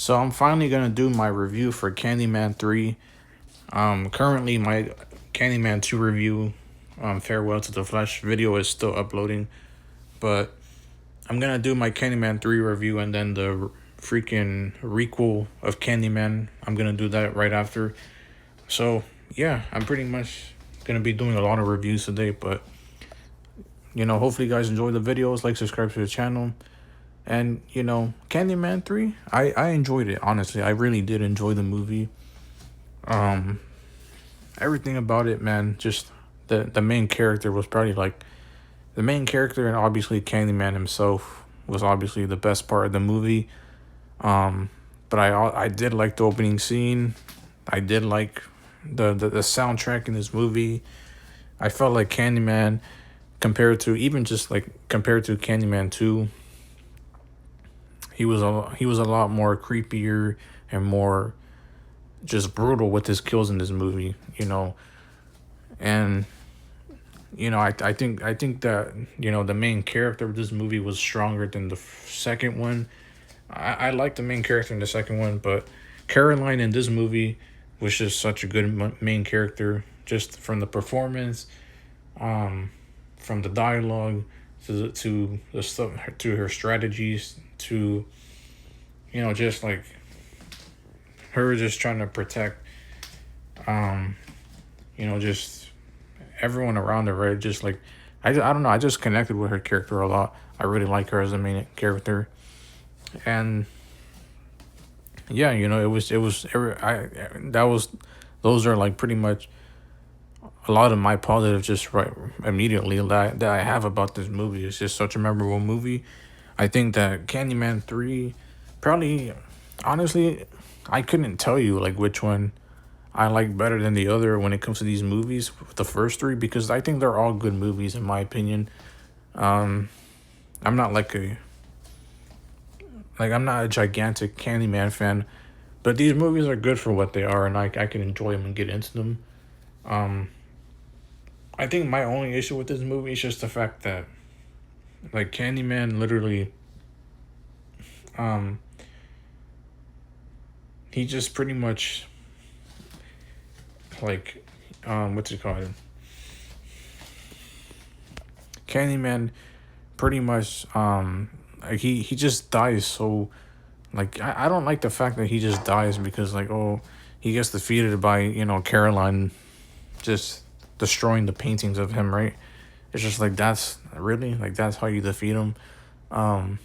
So I'm finally gonna do my review for Candyman 3. Currently my Candyman 2 review, Farewell to the Flesh video is still uploading, but I'm gonna do my Candyman 3 review and then the freaking requel of Candyman. I'm gonna do that right after. So yeah, I'm pretty much gonna be doing a lot of reviews today, but hopefully you guys enjoy the videos, like, subscribe to the channel. And Candyman 3, I enjoyed it, honestly. I really did enjoy the movie. Um Everything about it, man, just the main character was probably like the main character, and obviously Candyman himself was obviously the best part of the movie. Um but I did like the opening scene. I did like the soundtrack in this movie. I felt like Candyman, compared to Candyman 2, he was a lot more creepier and more just brutal with his kills in this movie, and I think that the main character of this movie was stronger than the second one. I like the main character in the second one, but Caroline in this movie was just such a good main character, just from the performance, um, from the dialogue, to the stuff, to her strategies, to just like her just trying to protect, um, just everyone around her, right? Just like I don't know, I just connected with her character a lot. I really like her as a main character, and yeah, that was those are like pretty much a lot of my positives just right immediately that I have about this movie. It's just such a memorable movie. I think that Candyman 3 probably, honestly, I couldn't tell you like which one I like better than the other when it comes to these movies, the first three, because I think they're all good movies in my opinion. Um, I'm not I'm not a gigantic Candyman fan, but these movies are good for what they are, and I can enjoy them and get into them. Um, I think my only issue with this movie is just the fact that like Candyman literally, um, he just pretty much like, what's it called? Candyman pretty much, like he just dies. So like I don't like the fact that he just dies because like, oh, he gets defeated by Caroline just destroying the paintings of him, right? It's just like, that's really like that's how you defeat him. um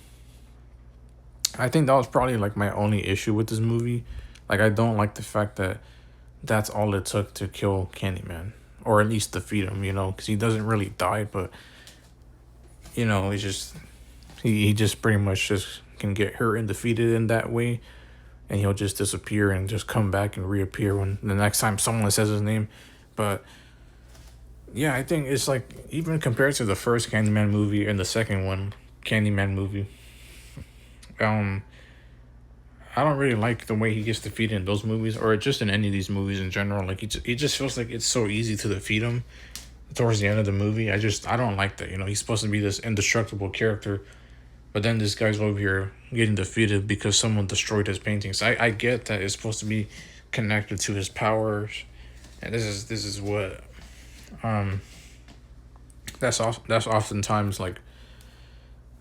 I think that was probably like my only issue with this movie. Like, I don't like the fact that that's all it took to kill Candyman, or at least defeat him, because he doesn't really die, but it's just, he just pretty much just can get hurt and defeated in that way, and he'll just disappear and just come back and reappear when the next time someone says his name. But yeah, I think it's like, even compared to the first Candyman movie and the second one, Candyman movie, um, I don't really like the way he gets defeated in those movies, or just in any of these movies in general. Like, it just feels like it's so easy to defeat him towards the end of the movie. I don't like that. He's supposed to be this indestructible character, but then this guy's over here getting defeated because someone destroyed his paintings. I get that it's supposed to be connected to his powers, and this is what, um that's oftentimes like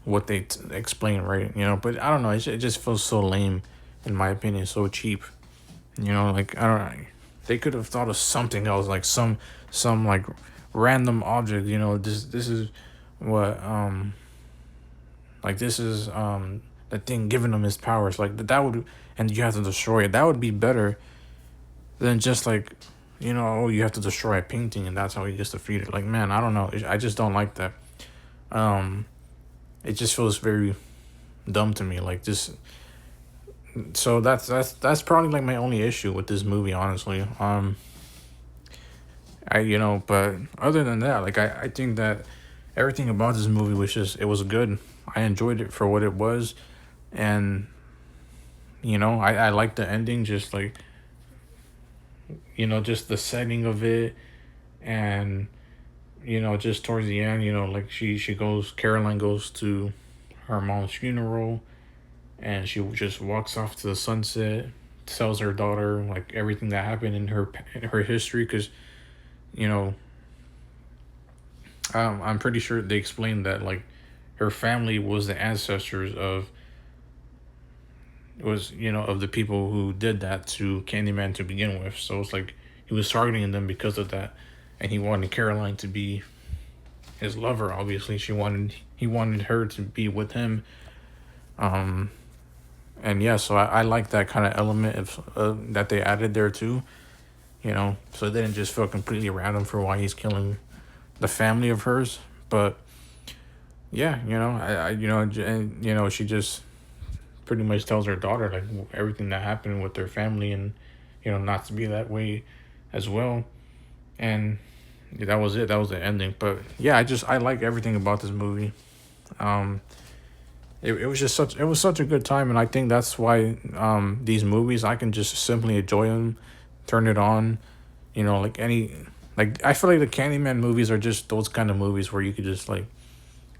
what they explain, right? But I don't know. It just feels so lame, in my opinion, so cheap. Like, I don't know. They could have thought of something else, like some like random object. This is what, like, this is the thing giving him his powers. Like, that would, and you have to destroy it. That would be better than just like, oh, you have to destroy a painting and that's how he gets defeated. Like, man, I don't know. I just don't like that. Um, it just feels very dumb to me. Like, just, so that's probably like my only issue with this movie, honestly. But other than that, like, I think that everything about this movie was just, it was good. I enjoyed it for what it was, and I like the ending, just like, just the setting of it, and just towards the end, like, Caroline goes to her mom's funeral, and she just walks off to the sunset, tells her daughter like everything that happened in her history, because you know, I'm pretty sure they explained that like her family was the ancestors of was of the people who did that to Candyman to begin with. So it's like he was targeting them because of that, and he wanted Caroline to be his lover. Obviously, he wanted her to be with him. Um, and yeah, so I like that kind of element of that they added there too. So it didn't just feel completely random for why he's killing the family of hers. But yeah, and she just pretty much tells her daughter like everything that happened with their family, and not to be that way as well. And yeah, that was it. That was the ending. But yeah, I like everything about this movie. Um, it was just such a good time, and I think that's why these movies I can just simply enjoy them, turn it on, like I feel like the Candyman movies are just those kind of movies where you could just like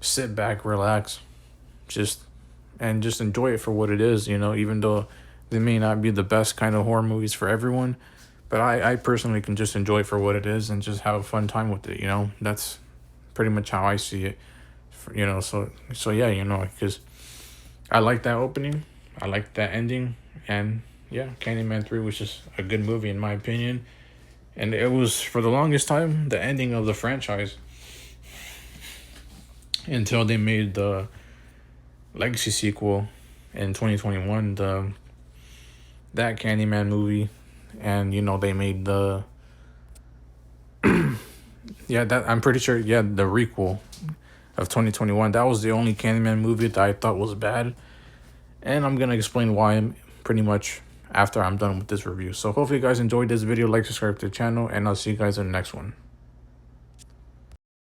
sit back, relax, just just enjoy it for what it is, even though they may not be the best kind of horror movies for everyone. But I personally can just enjoy it for what it is and just have a fun time with it, That's pretty much how I see it. So yeah, because I like that opening, I like that ending, and yeah, Candyman 3 was just a good movie in my opinion. And it was, for the longest time, the ending of the franchise until they made the Legacy sequel in 2021, that Candyman movie, and they made the yeah, that I'm pretty sure, yeah, the requel of 2021. That was the only Candyman movie that I thought was bad, and I'm gonna explain why pretty much after I'm done with this review. So hopefully you guys enjoyed this video, like, subscribe to the channel, and I'll see you guys in the next one.